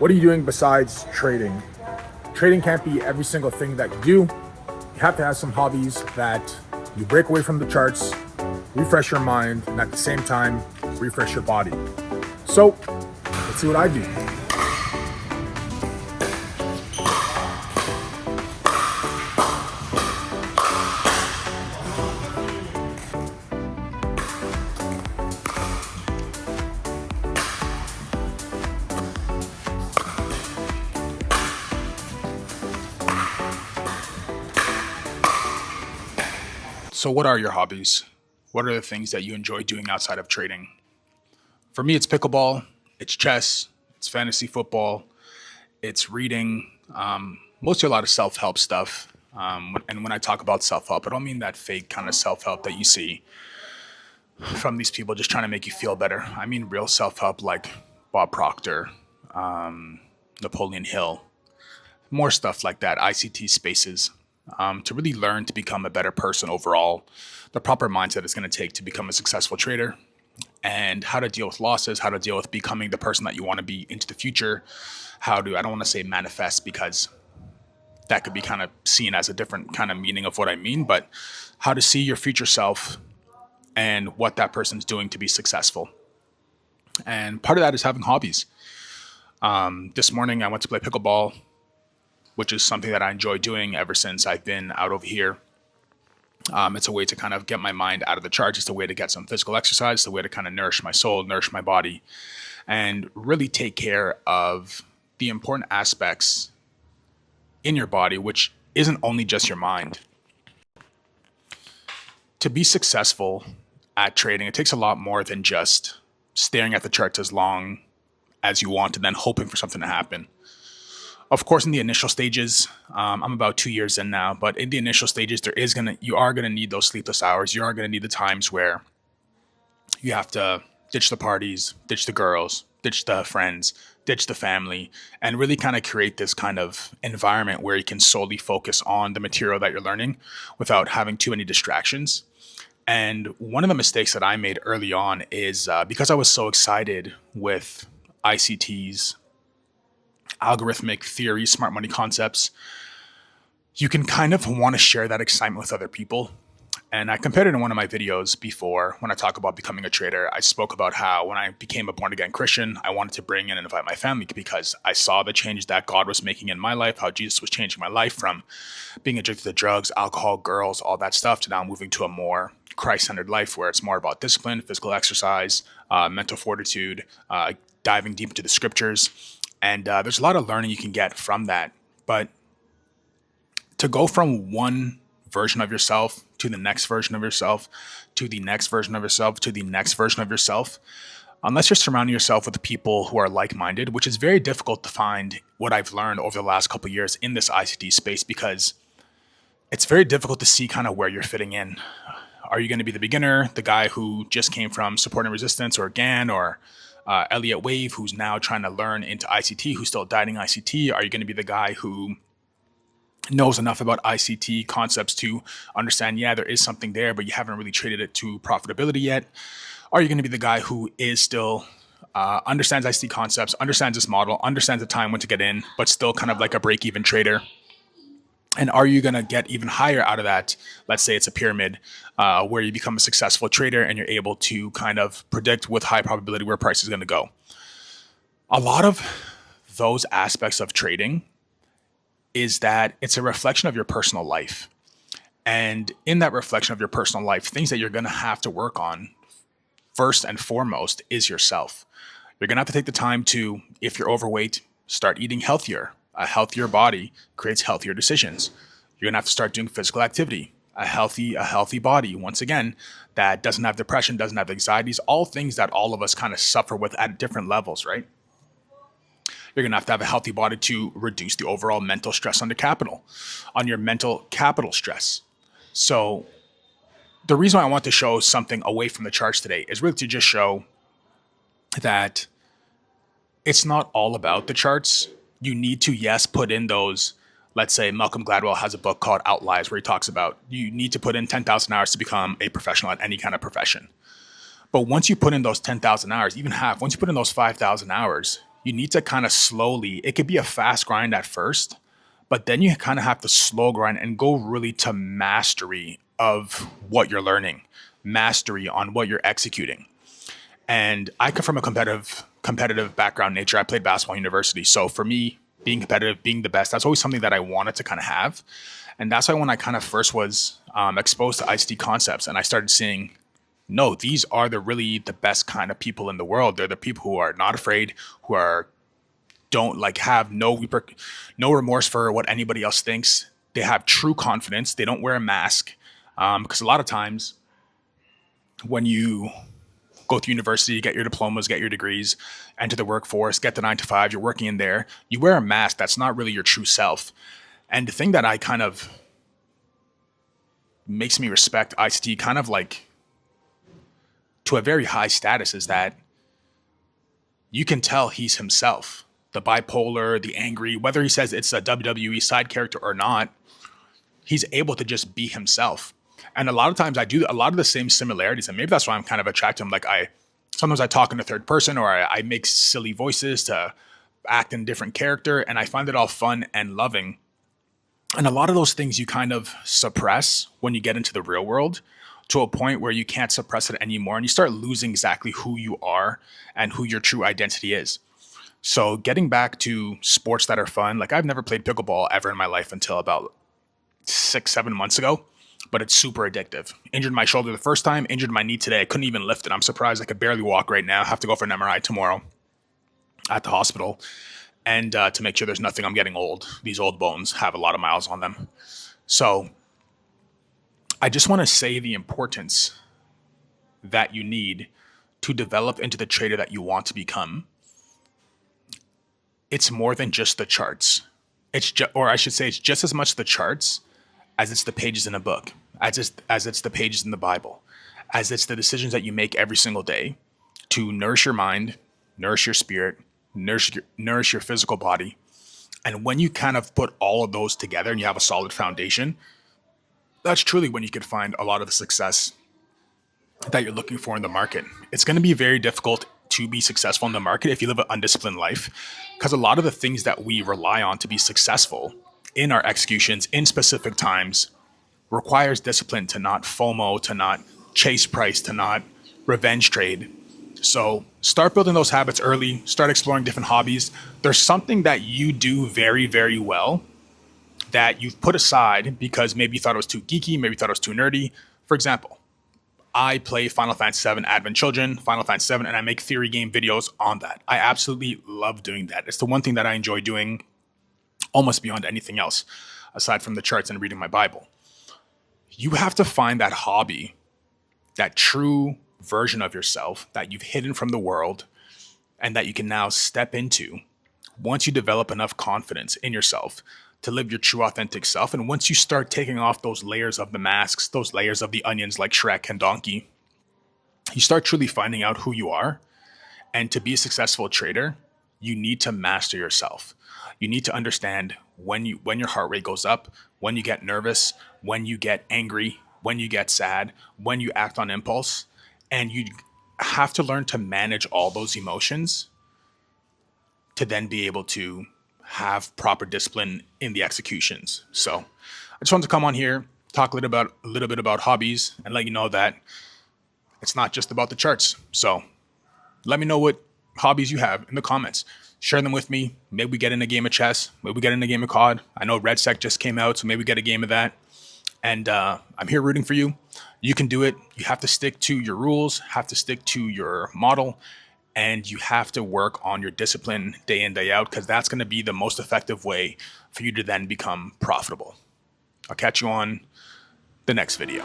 What are you doing besides trading? Trading can't be every single thing that you do. You have to have some hobbies that you break away from the charts, refresh your mind, and at the same time, refresh your body. So, let's see what I do. So, what are your hobbies? What are the things that you enjoy doing outside of trading? For me, it's pickleball, it's chess, it's fantasy football, it's reading, mostly a lot of self help stuff. And when I talk about self help, I don't mean that fake kind of self help that you see from these people just trying to make you feel better. I mean real self help like Bob Proctor, Napoleon Hill, more stuff like that, ICT spaces, to really learn to become a better person overall, the proper mindset it's going to take to become a successful trader, and how to deal with losses, how to deal with becoming the person that you want to be into the future, how to, I don't want to say manifest because that could be kind of seen as a different kind of meaning of what I mean, but how to see your future self and what that person's doing to be successful. And part of that is having hobbies. This morning I went to play pickleball, which is something that I enjoy doing ever since I've been out over here. It's a way to kind of get my mind out of the charge. It's a way to get some physical exercise. It's a way to kind of nourish my soul, nourish my body, and really take care of the important aspects in your body, which isn't only just your mind. To be successful at trading, it takes a lot more than just staring at the charts as long as you want and then hoping for something to happen. Of course, in the initial stages, I'm about 2 years in now, but in the initial stages, you are gonna need those sleepless hours. You are gonna need the times where you have to ditch the parties, ditch the girls, ditch the friends, ditch the family, and really kind of create this kind of environment where you can solely focus on the material that you're learning without having too many distractions. And one of the mistakes that I made early on is because I was so excited with ICTs, algorithmic theory, smart money concepts, you can kind of want to share that excitement with other people. And I compared it in one of my videos before when I talk about becoming a trader. I spoke about how when I became a born again Christian, I wanted to bring in and invite my family because I saw the change that God was making in my life, how Jesus was changing my life from being addicted to drugs, alcohol, girls, all that stuff to now moving to a more Christ-centered life where it's more about discipline, physical exercise, mental fortitude, diving deep into the scriptures. And there's a lot of learning you can get from that. But to go from one version of yourself to the next version of yourself, to the next version of yourself, to the next version of yourself, unless you're surrounding yourself with people who are like-minded, which is very difficult to find what I've learned over the last couple of years in this ICT space, because it's very difficult to see kind of where you're fitting in. Are you going to be the beginner, the guy who just came from support and resistance or GAN or Elliott Wave, who's now trying to learn into ICT, who's still dieting ICT? Are you going to be the guy who knows enough about ICT concepts to understand, yeah, there is something there, but you haven't really traded it to profitability yet? Are you going to be the guy who is still understands ICT concepts, understands this model, understands the time when to get in, but still kind of like a break-even trader? And are you going to get even higher out of that? Let's say it's a pyramid where you become a successful trader and you're able to kind of predict with high probability where price is going to go. A lot of those aspects of trading is that it's a reflection of your personal life. And in that reflection of your personal life, things that you're going to have to work on first and foremost is yourself. You're going to have to take the time to, if you're overweight, start eating healthier. A healthier body creates healthier decisions. You're gonna have to start doing physical activity. A healthy body, once again, that doesn't have depression, doesn't have anxieties, all things that all of us kind of suffer with at different levels, right? You're gonna have a healthy body to reduce the overall mental stress on your mental capital stress. So the reason why I want to show something away from the charts today is really to just show that it's not all about the charts. You need to, yes, put in those, let's say Malcolm Gladwell has a book called Outliers where he talks about you need to put in 10,000 hours to become a professional at any kind of profession. But once you put in those 10,000 hours, even half, once you put in those 5,000 hours, you need to kind of slowly, it could be a fast grind at first, but then you kind of have to slow grind and go really to mastery of what you're learning, mastery on what you're executing. And I come from a competitive background nature. I played basketball in university. So for me, being competitive, being the best, that's always something that I wanted to kind of have. And that's why when I kind of first was exposed to ICT concepts and I started seeing, no, these are really the best kind of people in the world. They're the people who are not afraid, who don't like have no remorse for what anybody else thinks. They have true confidence. They don't wear a mask. Because a lot of times when you go through university, get your diplomas, get your degrees, enter the workforce, get the 9 to 5, you're working in there, you wear a mask that's not really your true self. And the thing that I kind of makes me respect ICT kind of like to a very high status is that you can tell he's himself. The bipolar, the angry, whether he says it's a WWE side character or not, he's able to just be himself. And a lot of times I do a lot of the same similarities, and maybe that's why I'm kind of attracted to him. Like sometimes I talk in the third person, or I make silly voices to act in a different character, and I find it all fun and loving. And a lot of those things you kind of suppress when you get into the real world to a point where you can't suppress it anymore, and you start losing exactly who you are and who your true identity is. So getting back to sports that are fun, like I've never played pickleball ever in my life until about 6-7 months ago. But it's super addictive. Injured my shoulder the first time, injured my knee today. I couldn't even lift it. I'm surprised I could barely walk right now. I have to go for an MRI tomorrow at the hospital. And to make sure there's nothing, I'm getting old. These old bones have a lot of miles on them. So I just want to say the importance that you need to develop into the trader that you want to become. It's more than just the charts. It's just as much the charts as it's the pages in a book, as it's the pages in the Bible, as it's the decisions that you make every single day to nourish your mind, nourish your spirit, nourish your physical body. And when you kind of put all of those together and you have a solid foundation, that's truly when you could find a lot of the success that you're looking for in the market. It's going to be very difficult to be successful in the market if you live an undisciplined life, because a lot of the things that we rely on to be successful in our executions in specific times requires discipline, to not FOMO, to not chase price, to not revenge trade. So start building those habits early, start exploring different hobbies. There's something that you do very, very well that you've put aside because maybe you thought it was too geeky, maybe you thought it was too nerdy. For example, I play Final Fantasy VII Advent Children, Final Fantasy VII, and I make theory game videos on that. I absolutely love doing that. It's the one thing that I enjoy doing almost beyond anything else, aside from the charts and reading my Bible. You have to find that hobby, that true version of yourself that you've hidden from the world and that you can now step into once you develop enough confidence in yourself to live your true authentic self. And once you start taking off those layers of the masks, those layers of the onions like Shrek and Donkey, you start truly finding out who you are. And to be a successful trader, you need to master yourself. You need to understand when your heart rate goes up, when you get nervous, when you get angry, when you get sad, when you act on impulse. And you have to learn to manage all those emotions to then be able to have proper discipline in the executions. So I just wanted to come on here, talk a little bit about hobbies, and let you know that it's not just about the charts. So let me know what hobbies you have in the comments. Share them with me. Maybe we get in a game of chess. Maybe we get in a game of COD. I know Red Sec just came out, so maybe we get a game of that. And I'm here rooting for you. You can do it. You have to stick to your rules, have to stick to your model, and you have to work on your discipline day in, day out, because that's going to be the most effective way for you to then become profitable. I'll catch you on the next video.